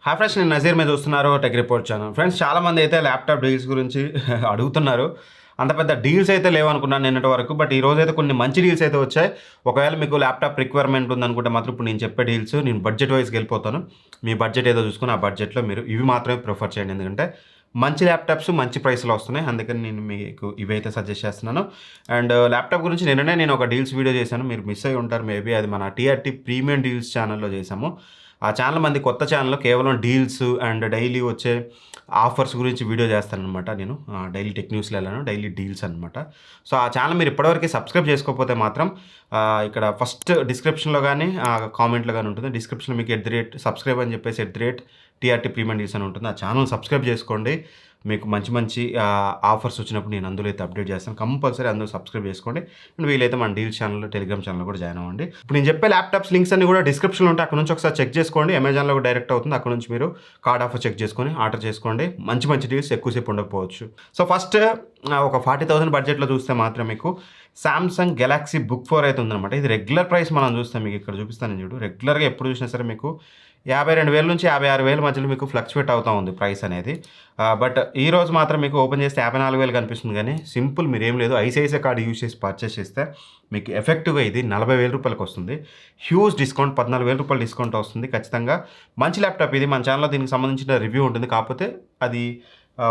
Hi friends, నేను నజీర్ మీద చూస్తున్నారు టెక్ రిపోర్ట్ ఛానల్. ఫ్రెండ్స్, చాలామంది అయితే ల్యాప్టాప్ డీల్స్ గురించి అడుగుతున్నారు. అంత పెద్ద డీల్స్ అయితే లేవనుకున్నాను నిన్నటి వరకు. బట్ ఈ రోజైతే కొన్ని మంచి డీల్స్ అయితే వచ్చాయి. ఒకవేళ మీకు ల్యాప్టాప్ రిక్వైర్మెంట్ ఉందనుకుంటే మాత్రం ఇప్పుడు నేను చెప్పే డీల్స్ నేను బడ్జెట్ వైజ్కి వెళ్ళిపోతాను. మీ బడ్జెట్ ఏదో చూసుకుని ఆ బడ్జెట్లో మీరు ఇవి మాత్రమే ప్రిఫర్ చేయండి. ఎందుకంటే మంచి ల్యాప్టాప్స్ మంచి ప్రైస్లో వస్తున్నాయి. అందుకని నేను మీకు ఇవైతే సజెస్ట్ చేస్తున్నాను. అండ్ ల్యాప్టాప్ గురించి నిన్ననే నేను ఒక డీల్స్ వీడియో చేశాను. మీరు మిస్ అయి ఉంటారు మేబీ. అది మన టీఆర్టీ ప్రీమియం డీల్స్ ఛానల్లో చేశాము. ఆ ఛానల్ మంది కొత్త ఛానల్లో కేవలం డీల్స్ అండ్ డైలీ వచ్చే ఆఫర్స్ గురించి వీడియో చేస్తానమాట. నేను డైలీ టెక్ న్యూస్లో వెళ్ళాను, డైలీ డీల్స్ అనమాట. సో ఆ ఛానల్ మీరు ఇప్పటివరకు సబ్స్క్రైబ్ చేసుకోకపోతే మాత్రం ఇక్కడ ఫస్ట్ డిస్క్రిప్షన్లో కానీ కామెంట్లో కానీ ఉంటుంది. డిస్క్రిప్షన్లో మీకు @సబ్స్క్రైబ్ అని చెప్పేసి టీఆర్టీ ప్రీమియం డీల్స్ అని ఉంటుంది. ఆ ఛానల్ సబ్స్క్రైబ్ చేసుకోండి. మీకు మంచి మంచి ఆఫర్స్ వచ్చినప్పుడు నేను అందులో అయితే అప్డేట్ చేస్తాను. కంపల్సరీ అందులో సబ్స్క్రైబ్ చేసుకోండి. అండ్ వీలైతే మన డీల్ ఛానల్, టెలిగ్రామ్ ఛానల్ కూడా జాయిన్ అవ్వండి. ఇప్పుడు నేను చెప్పే ల్యాప్టాప్స్ లింక్స్ అన్ని కూడా డిస్క్రిప్షన్లో ఉంటాయి. అక్కడ నుంచి ఒకసారి చెక్ చేసుకోండి. అమెజాన్లో కూడా డైరెక్ట్ అవుతుంది. అక్కడ నుంచి మీరు కార్డ్ ఆఫర్ చెక్ చేసుకొని ఆర్డర్ చేసుకోండి. మంచి మంచి డీల్స్ ఎక్కువసేపు ఉండకపోవచ్చు. సో ఫస్ట్ ఒక 40,000 బడ్జెట్లో చూస్తే మాత్రం మీకు సామ్సంగ్ గెలాక్సీ బుక్ 4 అయితే ఉందన్నమాట. ఇది రెగ్యులర్ ప్రైస్ మనం చూస్తాం. మీకు ఇక్కడ చూపిస్తాను చూడు. రెగ్యులర్గా ఎప్పుడు చూసినా సరే మీకు 52,000 నుంచి 56,000 మధ్యలో మీకు ఫ్లక్చువేట్ అవుతూ ఉంది ప్రైస్ అనేది. బట్ ఈ రోజు మాత్రం మీకు ఓపెన్ చేస్తే 54,000 కనిపిస్తుంది. కానీ సింపుల్, మీరు ఏం లేదు, ఐసిఐసిఐ కార్డు యూజ్ చేసి పర్చేస్ చేస్తే మీకు ఎఫెక్టివ్గా ఇది 40,000 రూపాయలకు వస్తుంది. హ్యూజ్ డిస్కౌంట్, 14,000 రూపాయలు డిస్కౌంట్ వస్తుంది. ఖచ్చితంగా మంచి ల్యాప్టాప్ ఇది. మన ఛానల్లో దీనికి సంబంధించిన రివ్యూ ఉంటుంది. కాకపోతే అది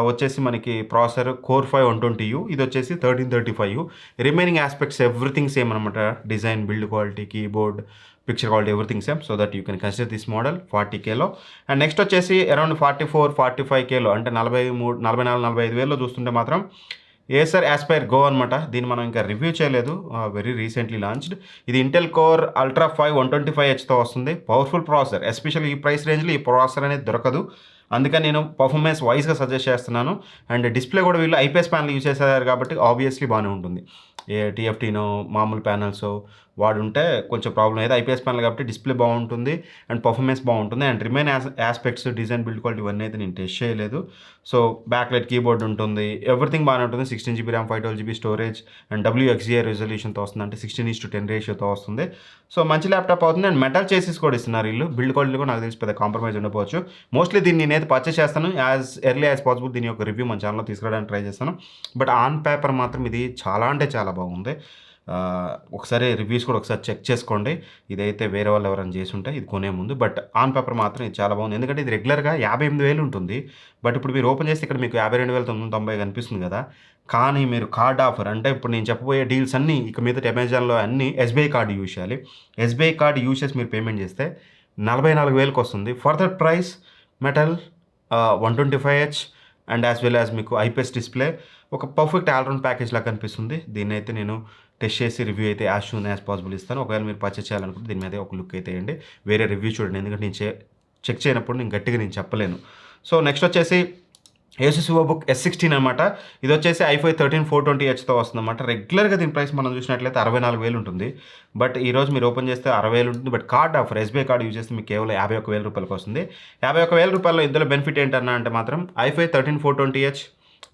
వచ్చేసి మనకి ప్రాసెసర్ Core i5 120U, ఇది వచ్చేసి 1335U. Remaining aspects everything same అనమాట. Design, build quality, keyboard, picture quality everything same. So that you can consider this model 40Kలో. అండ్ నెక్స్ట్ వచ్చేసి అరౌండ్ 44-45Kలో, అంటే 44-45,000లో చూస్తుంటే మాత్రం ఏసర్ ఆస్పైర్ గో అనమాట. దీన్ని మనం ఇంకా రివ్యూ చేయలేదు, వెరీ రీసెంట్లీ లాంచ్డ్. ఇది ఇంటెల్ కోర్ అల్ట్రా 5 125Hతో వస్తుంది. Powerful processor. ఎస్పెషల్లీ ఈ ప్రైస్ రేంజ్లో ఈ ప్రాసెసర్ అనేది దొరకదు. అందుకని నేను పర్ఫార్మెన్స్ వైజ్గా సజెస్ట్ చేస్తున్నాను. అండ్ డిస్ప్లే కూడా వీళ్ళు ఐపీఎస్ ప్యానల్ యూజ్ చేశారు కాబట్టి ఆబ్వియస్లీ బాగానే ఉంటుంది. టీఎఫ్టీనో మామూలు ప్యానల్స్ వాడుంటే కొంచెం ప్రాబ్లం అయితే ఐపీఎస్ ప్యానల్ కాబట్టి డిస్ప్లే బాగుంటుంది అండ్ పర్ఫార్మెన్స్ బాగుంటుంది. And remain aspects, design, build quality ఇవన్నీ అయితే నేను టెస్ట్ చేయలేదు. సో బ్యాక్లైట్ కీబోర్డ్ ఉంటుంది, ఎవ్రీథింగ్ బాగానే ఉంటుంది. 16GB RAM, 512GB storage and WXGA రెజల్యూషన్తో వస్తుంది. అంటే 16:10 రేషియోతో వస్తుంది. సో మంచి ల్యాప్టాప్ అవుతుంది. అండ్ మెటల్ చేసిస్ కూడా ఇస్తున్నారు వీళ్ళు. బిల్డ్ క్వాలిటీ కూడా నాకు తెలిసి పెద్ద కాంప్రమైజ్ ఉండకపోవచ్చు. మోస్ట్లీ దీన్ని నేనైతే పర్చేస్ చేస్తాను. యాజ్ ఎర్లీ యాజ్ పాసిబుల్ దీని యొక్క రివ్యూ మన ఛానల్లో తీసుకురావడానికి ట్రై చేస్తాను. బట్ ఆన్ పేపర్ మాత్రం ఇది చాలా అంటే చాలా బాగుంది. ఒకసారి రివ్యూస్ కూడా ఒకసారి చెక్ చేసుకోండి. ఇదైతే వేరే వాళ్ళు ఎవరైనా చేసి ఉంటే ఇది కొనే ముందు. బట్ ఆన్ పేపర్ మాత్రం ఇది చాలా బాగుంది. ఎందుకంటే ఇది రెగ్యులర్గా 58,000 ఉంటుంది. బట్ ఇప్పుడు మీరు ఓపెన్ చేస్తే ఇక్కడ మీకు 52,990 కనిపిస్తుంది కదా. కానీ మీరు కార్డ్ ఆఫర్, అంటే ఇప్పుడు నేను చెప్పబోయే డీల్స్ అన్నీ ఇక మీద అమెజాన్లో అన్నీ ఎస్బీఐ కార్డు యూజ్ చేయాలి. ఎస్బీఐ కార్డు యూజ్ చేసి మీరు పేమెంట్ చేస్తే 44,000కి వస్తుంది. For that price metal 125H and as well as మీకు ఐపీఎస్ డిస్ప్లే ఒక పర్ఫెక్ట్ ఆల్రౌండ్ ప్యాకేజ్ లాగా కనిపిస్తుంది. దీన్ని అయితే నేను టెస్ట్ చేసి రివ్యూ అయితే యాజ్ సూన్ యాజ్ పాసిబుల్ ఇస్తాను. ఒకవేళ మీరు పర్చేస్ చేయాలనుకుంటే దీని మీద ఒక లుక్ అయితే వేయండి. వేరే రివ్యూ చూడండి, ఎందుకంటే నేను చెక్ చేయనప్పుడు నేను గట్టిగా చెప్పలేను. సో నెక్స్ట్ వచ్చేసి ఏసూస్ వివోబుక్ S16 అనమాట. ఇది వచ్చేసి i5 13420Hతో వస్తుందన్నమాట. రెగ్యులర్గా దీని ప్రైస్ మనం చూసినట్లయితే 64,000 ఉంటుంది. బట్ ఈరోజు మీరు ఓపెన్ చేస్తే 60,000 ఉంటుంది. But card offer, SBI card use చేస్తే మీకు కేవలం 51,000 రూపాయలకు వస్తుంది. 51,000 రూపాయల్లో ఇందులో బెనిఫిట్ ఏంటన్నా అంటే మాత్రం i5 13420H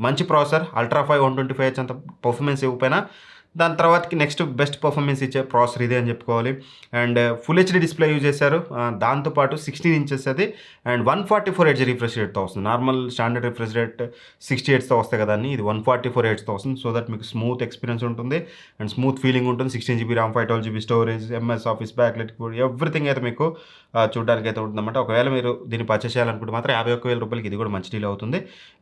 మంచి ప్రాసెసర్, అల్ట్రా 5 125H అంత పర్ఫార్మెన్స్ ఇవ్వకపోయినా దాని తర్వాతకి నెక్స్ట్ బెస్ట్ పర్ఫార్మెన్స్ ఇచ్చే ప్రాసెసర్ ఇదే అని చెప్పుకోవాలి. And full HD display use చేశారు. దాంతోపాటు 16 ఇంచెస్ అది అండ్ 144Hz రిఫ్రెష్ రేట్తో వస్తుంది. నార్మల్ స్టాండర్డ్ రిఫ్రెష్ రేట్ 68తో వస్తాయి కదా అని, ఇది 144Hzతో వస్తుంది. సో దట్ మీకు స్మూత్ ఎక్స్పీరియన్స్ ఉంటుంది అండ్ స్మూత్ ఫీలింగ్ ఉంటుంది. 16GB RAM, 512GB storage, MS office, backlight keyboard, everything అయితే మీకు చూడడానికి అయితే ఉంటుందన్నమాట. ఒకవేళ మీరు దీన్ని పర్చేస్ చేయాలనుకుంటే మాత్రం 51,000 రూపాయలకి ఇది కూడా మంచి డీల్ అవుతుంది.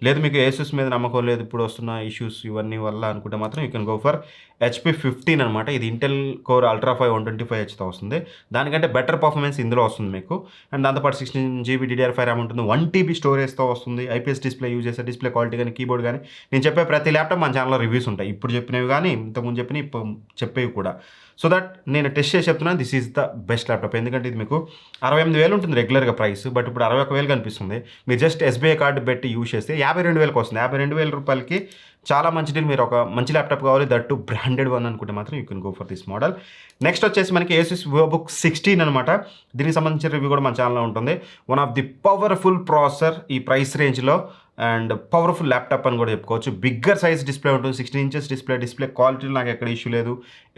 లేదు మీకు ఏసూస్ మీద నమ్మకం లేదు, ఇప్పుడు వస్తున్న ఇష్యూస్ ఇవన్నీ వల్ల అనుకుంటే మాత్రం you can go for HP 15 అనమాట. ఇది ఇంటెల్ కోర్ అల్ట్రా 5 125Hతో వస్తుంది. దానికంటే బెటర్ పర్ఫార్మెన్స్ ఇందులో వస్తుంది మీకు. అండ్ దాంతోపాటు 16GB DDR5 ర్యామ్ ఉంటుంది. 1TB స్టోరేజ్తో వస్తుంది. ఐపీఎస్ డిస్ప్లే యూజ్ చేసే డిస్ప్లే క్వాలిటీ కానీ, కీబోర్డ్ కానీ, నేను చెప్పే ప్రతి ల్యాప్టాప్ మన ఛానల్లో రివ్యూస్ ఉంటాయి. ఇప్పుడు చెప్పినవి కానీ, ఇంతకుముందు చెప్పినవి, ఇప్పుడు చెప్పేవి కూడా. సో దట్ నేను టెస్ట్ చేసి చెప్తున్నాను, this is the best laptop. ఎందుకంటే ఇది మీకు 68,000 ఉంటుంది రెగ్యులర్గా ప్రైస్. బట్ ఇప్పుడు 61,000 కనిపిస్తుంది. మీరు జస్ట్ ఎస్బీఐ కార్డు పెట్టి యూజ్ చేస్తే 52,000కి వస్తుంది. 52,000 రూపాయలకి చాలా మంచి డీల్. మీరు ఒక మంచి ల్యాప్టాప్ కావాలి, దట్ టు బ్రాండెడ్ వన్ అనుకుంటే మాత్రం you can go for this model. Next వచ్చేసి మనకి ఏసూస్ వివోబుక్ 16 అనమాట. దీనికి సంబంధించిన రివ్యూ కూడా మన ఛానల్లో ఉంటుంది. One of the powerful processor ఈ ప్రైస్ రేంజ్లో అండ్ పవర్ఫుల్ ల్యాప్టాప్ అని కూడా చెప్పుకోవచ్చు. బిగ్గర్ సైజ్ డిస్ప్లే ఉంటుంది, 16 ఇంచెస్ డిస్ప్లే క్వాలిటీలో నాకు ఎక్కడ ఇష్యూ లేదు,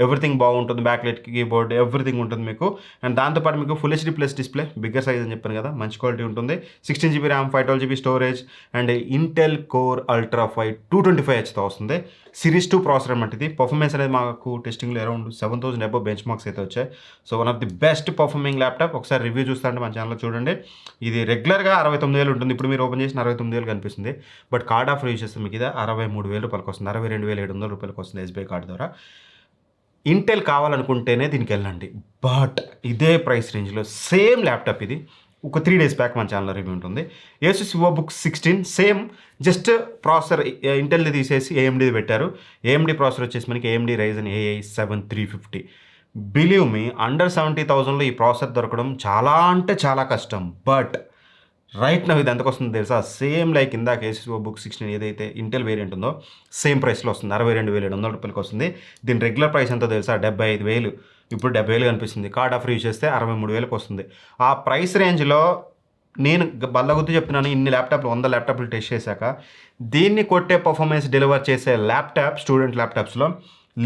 ఎవ్రీథింగ్ బాగుంటుంది, బ్యాక్లైట్ కీబోర్డ్ ఎవ్రీథింగ్ ఉంటుంది మీకు. అండ్ దాంతోపాటు మీకు full HD plus display, bigger size అని చెప్పాను కదా, మంచి క్వాలిటీ ఉంటుంది. 16 GB RAM, 512 GB storage and Intel core ultra 5 225Hతో వస్తుంది. సిరీస్ 2 ప్రాసెసర్ అనమాట ఇది. పర్ఫార్మెన్స్ అనేది మాకు టెస్టింగ్లో అరౌండ్ 7000 అబవ్ బెంచ్ మార్క్స్ అయితే వచ్చాయి. So one of the best performing laptop. ఒకసారి రివ్యూ చూస్తారంటే మన ఛానల్లో చూడండి. ఇది రెగ్యులర్గా 69,000 ఉంటుంది, ఇప్పుడు మీరు ఓపెన్ చేసిన 69,000 కనిపిస్తుంది. బట్ కార్డ్ ఆఫర్ యూజ్ చేస్తే మీకు ఇది 63,000 రూపాయలకు వస్తుంది, 62,700 రూపాయలకు వస్తుంది ఎస్బీఐ కార్డు ద్వారా. ఇంటెల్ కావాలనుకుంటేనే దీనికి వెళ్ళండి. బట్ ఇదే ప్రైస్ రేంజ్లో సేమ్ ల్యాప్టాప్ ఇది ఒక 3 days బ్యాక్ మన ఛానల్లో రివ్యూ ఉంటుంది. Asus Vivobook 16 same, just processor ఇంటెల్ది తీసేసి ఏఎండీది పెట్టారు. ఏఎండీ ప్రాసెసర్ వచ్చేసి మనకి AMD Ryzen AI 7 350. Believe me, under 70,000లో ఈ ప్రాసెసర్ దొరకడం చాలా అంటే చాలా కష్టం. బట్ రైట్ నవ్ ఇది ఎంతకు వస్తుంది తెలుసా? సేమ్ లైక్ ఇందాక ఏసుస్ వివోబుక్ 16 ఏదైతే ఇంటెల్ వేరియంట్ ఉందో సేమ్ ప్రైస్లో వస్తుంది, 62,700 రూపాయలకి వస్తుంది. దీని రెగ్యులర్ ప్రైస్ ఎంతో తెలుసా? 75,000. ఇప్పుడు 70,000 కనిపిస్తుంది. కార్డ్ ఆఫర్ యూజ్ చేస్తే 63,000కి వస్తుంది. ఆ ప్రైస్ రేంజ్లో నేను బల్లగుద్దు చెప్తున్నాను, ఇన్ని ల్యాప్టాప్లు 100 ల్యాప్టాప్లు టెస్ట్ చేశాక దీన్ని కొట్టే పర్ఫార్మెన్స్ డెలివర్ చేసే ల్యాప్టాప్ స్టూడెంట్ ల్యాప్టాప్స్లో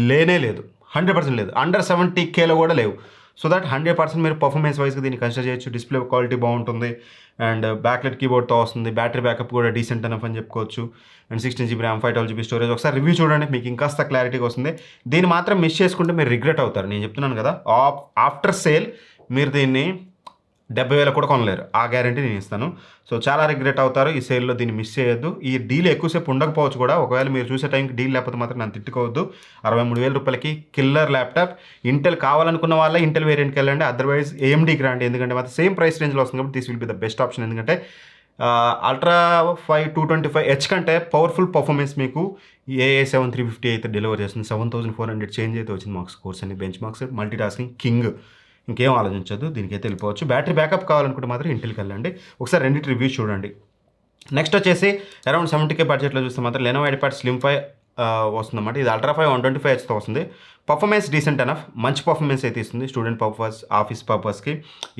లేనే లేదు, 100% లేదు. అండర్ 70Kలో కూడా లేవు. సో దట్ 100% మీరు పర్ఫార్మెన్స్ వైజ్గా దీన్ని కన్సిడర్ చేయొచ్చు. డిస్ప్లే క్వాలిటీ బాగుంటుంది అండ్ బ్యాక్లైట్ కీబోర్డ్తో వస్తుంది. బ్యాటరీ బ్యాకప్ కూడా డీసెంట్ ఎనఫ్ అని చెప్పుకోవచ్చు. And 16 GB RAM, 512 GB storage. ఒకసారి రివ్యూ చూడండి, మీకు ఇంకాస్త క్లారిటీగా వస్తుంది. దీన్ని మాత్రం మిస్ చేసుకుంటే మీరు రిగ్రెట్ అవుతారు. నేను చెప్తున్నాను కదా, ఆఫ్టర్ సేల్ మీరు దీన్ని 70,000 కూడా కొనలేరు, ఆ గ్యారంటీ నేను ఇస్తాను. సో చాలా రిగ్రెట్ అవుతారు ఈ సేల్లో, దీన్ని మిస్ చేయొద్దు. ఈ డీల్ ఎక్కువసేపు ఉండకపోవచ్చు కూడా, ఒకవేళ మీరు చూసే టైంకి డీల్ లేకపోతే మాత్రం నన్ను తిట్టుకోవద్దు. 63,000 రూపాయలకి కిల్లర్ ల్యాప్టాప్. ఇంటెల్ కావాలనుకున్న వాళ్ళ ఇంటెల్ వేరియంట్కి వెళ్ళండి, అదర్వైజ్ ఏఎండీకి రండి. ఎందుకంటే మాత్రం సేమ్ ప్రైస్ రేంజ్లో వస్తుంది కాబట్టి this will be the best option. ఎందుకంటే అల్ట్రా 5 225H కంటే పవర్ఫుల్ పర్ఫార్మెన్స్ మీకు AI 7 350 అయితే డెలివర్ చేస్తుంది. 7,400 చేంజ్ అయితే వచ్చింది మార్క్స్, కోర్స్ అని bench marks, multi tasking king. ఇంకేం ఆలోచించద్దు, దీనికైతే వెళ్ళిపోవచ్చు. బ్యాటరీ బ్యాకప్ కావాలనుకుంటే మాత్రం ఇంటెల్కి వెళ్ళండి. ఒకసారి రెండింటి రివ్యూస్ చూడండి. నెక్స్ట్ వచ్చేసి అరౌండ్ 70K బడ్జెట్లో చూస్తే మాత్రం లెనోవో ఎడిపాడ్ స్లిమ్ 5 వస్తుందన్నమాట. ఇది అల్ట్రా 5 125Hతో వస్తుంది. పర్ఫార్మెన్స్ డీసెంట్ ఎనఫ్, మంచి పర్ఫార్మెన్స్ అయితే ఇస్తుంది. స్టూడెంట్ పర్పస్, ఆఫీస్ పర్పస్కి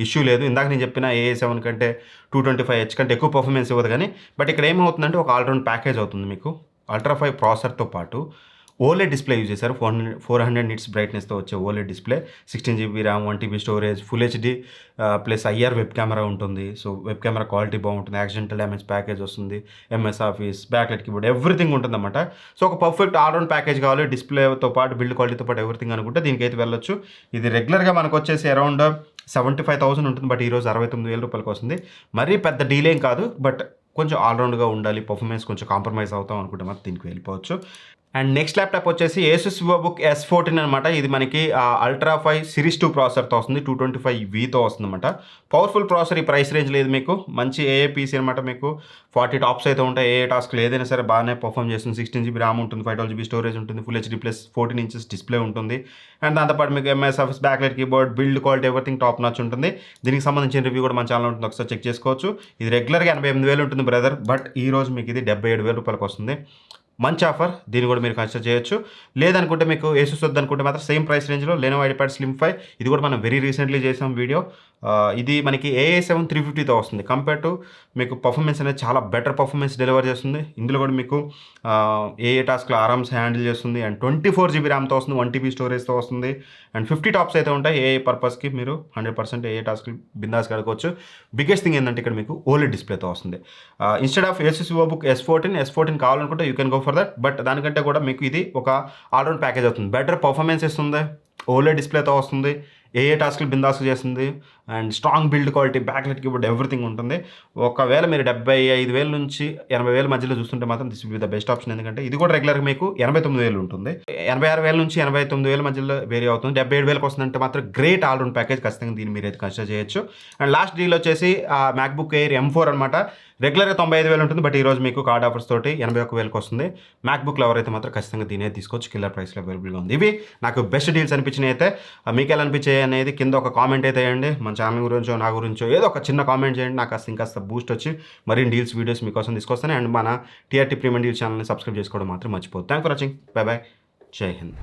ఇష్యూ లేదు. ఇందాక నేను చెప్పిన AI 7 కంటే 225H కంటే ఎక్కువ పర్ఫార్మెన్స్ ఇవ్వదు కానీ, బట్ ఇక్కడ ఏమవుతుందంటే ఒక ఆల్రౌండ్ ప్యాకేజ్ అవుతుంది మీకు. అల్ట్రా 5 ప్రాసెసర్తో పాటు ఓలెడ్ డిస్ప్లే యూజ్ చేశారు. 400 నిట్స్ బ్రైట్నెస్తో వచ్చే OLED display, 16 GB RAM, 1 TB storage, full HD plus IR web camera ఉంటుంది. సో వెబ్ కెమెరా క్వాలిటీ బాగుంటుంది. యాక్సిడెంటల్ డ్యామేజ్ ప్యాకేజ్ వస్తుంది, MS office, backlight keyboard everything ఉంటుందన్నమాట. So ఒక పర్ఫెక్ట్ ఆల్రౌండ్ ప్యాకేజ్ కావాలి, డిస్ప్లేతో పాటు build క్వాలిటీతో పాటు ఎవ్రీథింగ్ అనుకుంటే దీనికైతే వెళ్ళొచ్చు. ఇది రెగ్యులర్గా మనకు వచ్చేసి అరౌండ్ 75,000 ఉంటుంది, బట్ ఈరోజు 69,000 రూపాయలకి వస్తుంది. మరీ పెద్ద డీలేం కాదు, బట్ కొంచెం ఆల్రౌండ్గా ఉండాలి, పర్ఫార్మెన్స్ కొంచెం కాంప్రమైజ్ అవుతాం అనుకుంటే మాత్రం దీనికి వెళ్ళిపోవచ్చు. అండ్ నెక్స్ట్ ల్యాప్టాప్ వచ్చేసి ఏసుస్ వివోబుక్ S14 అనమాట. ఇది మనకి అల్ట్రా 5 సిరీస్ 2 ప్రాసెసర్తో వస్తుంది, 225Vతో వస్తుంది అనమాట. పవర్ఫుల్ ప్రాసెసర్ ఈ ప్రైస్ రేంజ్ లేదు మీకు. మంచి AA PC అనమాట. మీకు 40 టాప్స్ అయితే ఉంటాయి. ఏ టాస్క్లు ఏదైనా సరే బాగానే పర్ఫామ్ చేస్తుంది. 16 GB ర్యామ్ ఉంటుంది, 512 GB స్టోరేజ్ ఉంటుంది, full HD plus 14 inches display ఉంటుంది. అండ్ దాంతోపాటు మీకు MS office, backlight keyboard, build quality everything top notch ఉంటుంది. దీనికి సంబంధించిన రివ్యూ కూడా మన ఛానల్ ఉంటుంది, ఒకసారి చెక్ చేసుకోవచ్చు. ఇది రెగ్యులర్గా 88,000 ఉంటుంది బ్రదర్, బట్ ఈ రోజు మీకు ఇది 77,000 రూపాయలకు వస్తుంది. మంచి ఆఫర్, దీన్ని కూడా మీరు కన్సిడర్ చేయొచ్చు. లేదనుకుంటే మీకు ఏసుస్ వద్దనుకుంటే మాత్రం సేమ్ ప్రైస్ రేంజ్లో లెనోవో ఎడిపాడ్ స్లిమ్ 5, ఇది కూడా మనం వెరీ రీసెంట్లీ చేసాం వీడియో. ఇది మనకి AI 7 350తో వస్తుంది. కంపేర్ టు మీకు పర్ఫార్మెన్స్ అనేది చాలా బెటర్ పర్ఫార్మెన్స్ డెలివర్ చేస్తుంది. ఇందులో కూడా మీకు ఏ టాస్క్లో ఆరామ్స్ హ్యాండిల్ చేస్తుంది. అండ్ 24 GB ర్యామ్తో వస్తుంది, 1 TB స్టోరేజ్తో వస్తుంది. అండ్ 50 టాప్స్ అయితే ఉంటాయి. ఏ పర్పస్కి మీరు 100% ఏ టాస్క్లు బిందాస్గా ఆడుకోవచ్చు. బిగ్గెస్ట్ థింగ్ ఏంటంటే ఇక్కడ మీకు ఓలెడ్ డిస్ప్లేతో వస్తుంది. ఇన్స్టెడ్ ఆఫ్ ఏసుస్ వివోబుక్ S14 కావాలనుకుంటే you can go for that. But దానికంటే కూడా మీకు ఇది ఒక ఆల్రౌండ్ ప్యాకేజ్ అవుతుంది. బెటర్ పర్ఫార్మెన్స్ ఇస్తుంది, ఓలెడ్ డిస్ప్లేతో వస్తుంది, ఏ టాస్క్లు బిందాస్గా చేస్తుంది, and strong build quality, backlight keyboard everything ఉంటుంది. ఒకవేళ మీరు 75,000 నుంచి 80,000 మధ్యలో చూస్తుంటే మాత్రం this will be the best option. ఎందుకంటే ఇది కూడా రెగ్యులర్గా మీకు 89,000 ఉంటుంది. 86,000 నుంచి 89,000 మధ్యలో వేరీ అవుతుంది. 77,000కి వస్తుందంటే మాత్రం గ్రేట్ ఆల్రౌండ్ ప్యాకేజ్, ఖచ్చితంగా దీన్ని మీరు అయితే కన్సిడర్ చేయొచ్చు. అండ్ లాస్ట్ డీల్ వచ్చేసి మ్యాక్బుక్ ఎయిర్ M4 అనమాట. రెగ్యులర్గా 95,000 ఉంటుంది, బట్ ఈరోజు మీకు కార్డ్ ఆఫర్స్ తోటి 81,000కి వస్తుంది. మ్యాక్బుక్ లవర్ అయితే మాత్రం ఖచ్చితంగా దీనే తీసుకోవచ్చు, కిల్లర్ ప్రైస్లో అవైలబుల్గా ఉంది. ఇవి నాకు బెస్ట్ డీల్స్ అనిపించినాయి. అయితే మీకు ఎలా అనిపించాయి అనేది కింద ఒక కామెంట్ అయితే వేయండి. మన ఛానల్ గురించో నా గురించో ఏదో ఒక చిన్న కామెంట్ చేయండి. నాకు ఇంకాస్త బూస్ట్ వచ్చి మరిన్ని డీల్స్ వీడియోస్ మీకోసం తీసుకొస్తాను. అండ్ మన TRT ప్రీమియం డీల్ ఛానల్ని సబ్స్క్రైబ్ చేసుకోవడం మాత్రం మర్చిపోతుంది. Thank for watching. Bye bye. జై హింద్.